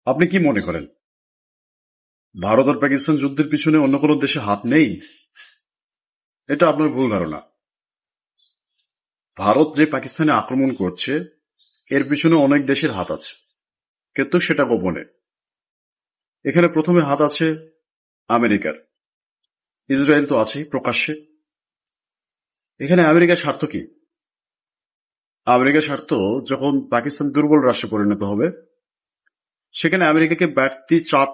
আপনি কি মনে করেন ভারত আর পাকিস্তান যুদ্ধের পিছনে অন্য কোনো দেশের হাত নেই? এটা আপনার ভুল ধারণা। ভারত যে পাকিস্তানে আক্রমণ করছে এর পিছনে অনেক দেশের হাত আছে, কিন্তু সেটা গোপনে। এখানে প্রথমে হাত আছে আমেরিকার। ইসরায়েল তো আছেই প্রকাশ্যে। এখানে আমেরিকার স্বার্থ কি? আমেরিকার স্বার্থ, যখন পাকিস্তান দুর্বল রাষ্ট্রে পরিণত হবে সেখানে আমেরিকাকে বাড়তি চাপ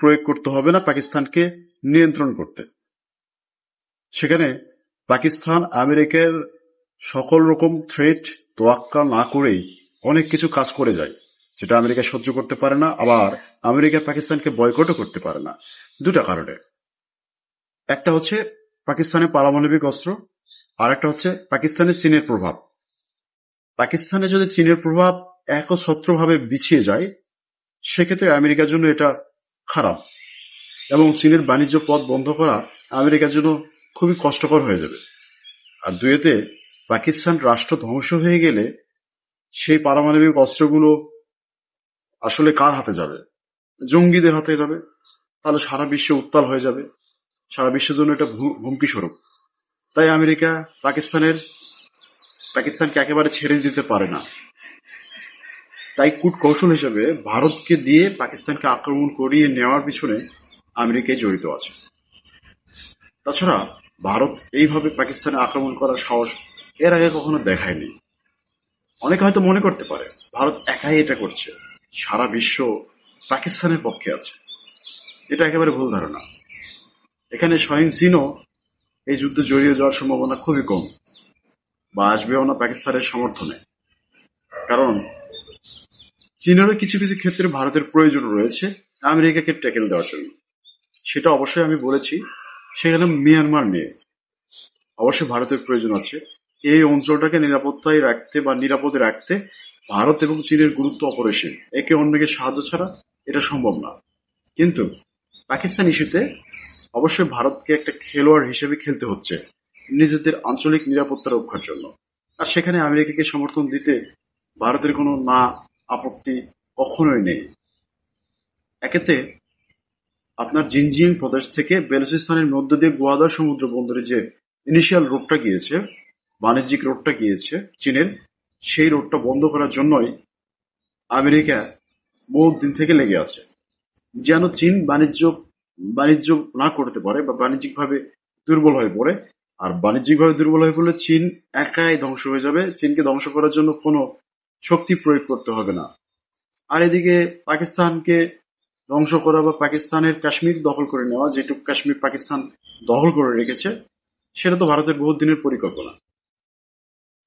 প্রয়োগ করতে হবে না পাকিস্তানকে নিয়ন্ত্রণ করতে। সেখানে পাকিস্তান আমেরিকার সকল রকম থ্রেট তোয়াক্কা না করেই অনেক কিছু কাজ করে যায়, যেটা আমেরিকা সহ্য করতে পারে না। আবার আমেরিকা পাকিস্তানকে বয়কটও করতে পারে না, দুটা কারণে। একটা হচ্ছে পাকিস্তানের পারমাণবিক অস্ত্র, আর একটা হচ্ছে পাকিস্তানের চীনের প্রভাব। পাকিস্তানে যদি চীনের প্রভাব একছত্রভাবে বিছিয়ে যায় সেক্ষেত্রে আমেরিকার জন্য এটা খারাপ, এবং চীনের বাণিজ্য পথ বন্ধ করা আমেরিকার জন্য খুবই কষ্টকর হয়ে যাবে। আর দুইতে পাকিস্তান রাষ্ট্র ধ্বংস হয়ে গেলে সেই পারমাণবিক অস্ত্রগুলো আসলে কার হাতে যাবে? জঙ্গিদের হাতে যাবে। তাহলে সারা বিশ্ব উত্তাল হয়ে যাবে, সারা বিশ্বের জন্য এটা হুমকি স্বরূপ। তাই আমেরিকা পাকিস্তানকে একেবারে ছেড়ে দিতে পারে না। তাই কূটকৌশল হিসেবে ভারতকে দিয়ে পাকিস্তানকে আক্রমণ করিয়ে নেওয়ার পিছনে আমেরিকাই জড়িত আছে। তাছাড়া ভারত এইভাবে পাকিস্তানে আক্রমণ করার সাহস এর আগে কখনো দেখায়নি। অনেকে হয়তো মনে করতে পারে ভারত একাই এটা করছে, সারা বিশ্ব পাকিস্তানের পক্ষে আছে। এটা একেবারে ভুল ধারণা। এখানে স্বয়ং চীনও এই যুদ্ধে জড়িয়ে যাওয়ার সম্ভাবনা খুবই কম, বা আসবেও না পাকিস্তানের সমর্থনে। কারণ চীনেরও কিছু কিছু ক্ষেত্রে ভারতের প্রয়োজন রয়েছে আমেরিকাকে ট্যাকেল দেওয়ার জন্য। সেটা অবশ্যই আমি বলেছি, সেখানে মিয়ানমার নিয়ে অবশ্যই ভারতের প্রয়োজন আছে। এই অঞ্চলটাকে নিরাপত্তায় রাখতে বা নিরাপদে রাখতে ভারত এবং চীনের গুরুত্ব অপরিসীম। একে অন্যকে সাহায্য ছাড়া এটা সম্ভব না। কিন্তু পাকিস্তান ইস্যুতে অবশ্যই ভারতকে একটা খেলোয়াড় হিসেবে খেলতে হচ্ছে নিজেদের আঞ্চলিক নিরাপত্তা রক্ষার জন্য। আর সেখানে আমেরিকাকে সমর্থন দিতে ভারতের কোনো আপত্তি কখনোই নেই। একেতে আপনার জিনজিয়াং প্রদেশ থেকে বেলুচিস্তানের মধ্য দিয়ে গোয়াদার সমুদ্র বন্দরে যে ইনিশিয়াল রোডটা গিয়েছে, বাণিজ্যিক রোডটা গিয়েছে চীনের, সেই রোডটা বন্ধ করার জন্যই আমেরিকা বহু দিন থেকে লেগে আছে, যেন চীন বাণিজ্য না করতে পারে বা বাণিজ্যিকভাবে দুর্বল হয়ে পড়ে। আর বাণিজ্যিকভাবে দুর্বল হয়ে পড়লে চীন একাই ধ্বংস হয়ে যাবে। চীনকে ধ্বংস করার জন্য কোনো শক্তি প্রয়োগ করতে হবে না। আর এদিকে পাকিস্তানকে ধ্বংস করা বা পাকিস্তানের কাশ্মীর দখল করে নেওয়া, যেটুকু কাশ্মীর পাকিস্তান দখল করে রেখেছে, সেটা তো ভারতের বহু দিনের পরিকল্পনা।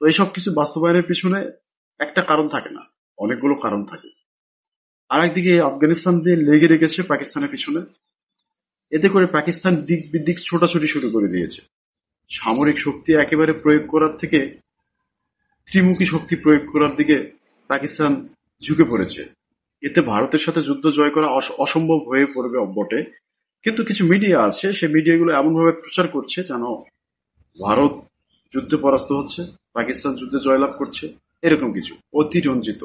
তো এইসব কিছু বাস্তবায়নের পিছনে একটা কারণ থাকে না, অনেকগুলো কারণ থাকে। আর একদিকে আফগানিস্তান দিয়ে লেগে রেখেছে পাকিস্তানের পিছনে। এতে করে পাকিস্তান দিক বিদিক ছোটাছুটি শুরু করে দিয়েছে। সামরিক শক্তি একেবারে প্রয়োগ করার থেকে ত্রিমুখী শক্তি প্রয়োগ করার দিকে পাকিস্তান ঝুঁকে পড়েছে। এতে ভারতের সাথে যুদ্ধ জয় করা অসম্ভব হয়ে পড়বে বটে। কিন্তু কিছু মিডিয়া আছে, সে মিডিয়াগুলো এমনভাবে প্রচার করছে যেন ভারত যুদ্ধে পরাস্ত হচ্ছে, পাকিস্তান যুদ্ধে জয়লাভ করছে, এরকম কিছু অতিরঞ্জিত,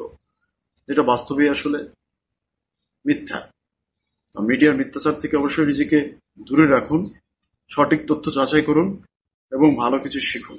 যেটা বাস্তবে আসলে মিথ্যা। মিডিয়ার মিথ্যাচার থেকে অবশ্যই নিজেকে দূরে রাখুন, সঠিক তথ্য যাচাই করুন এবং ভালো কিছু শিখুন।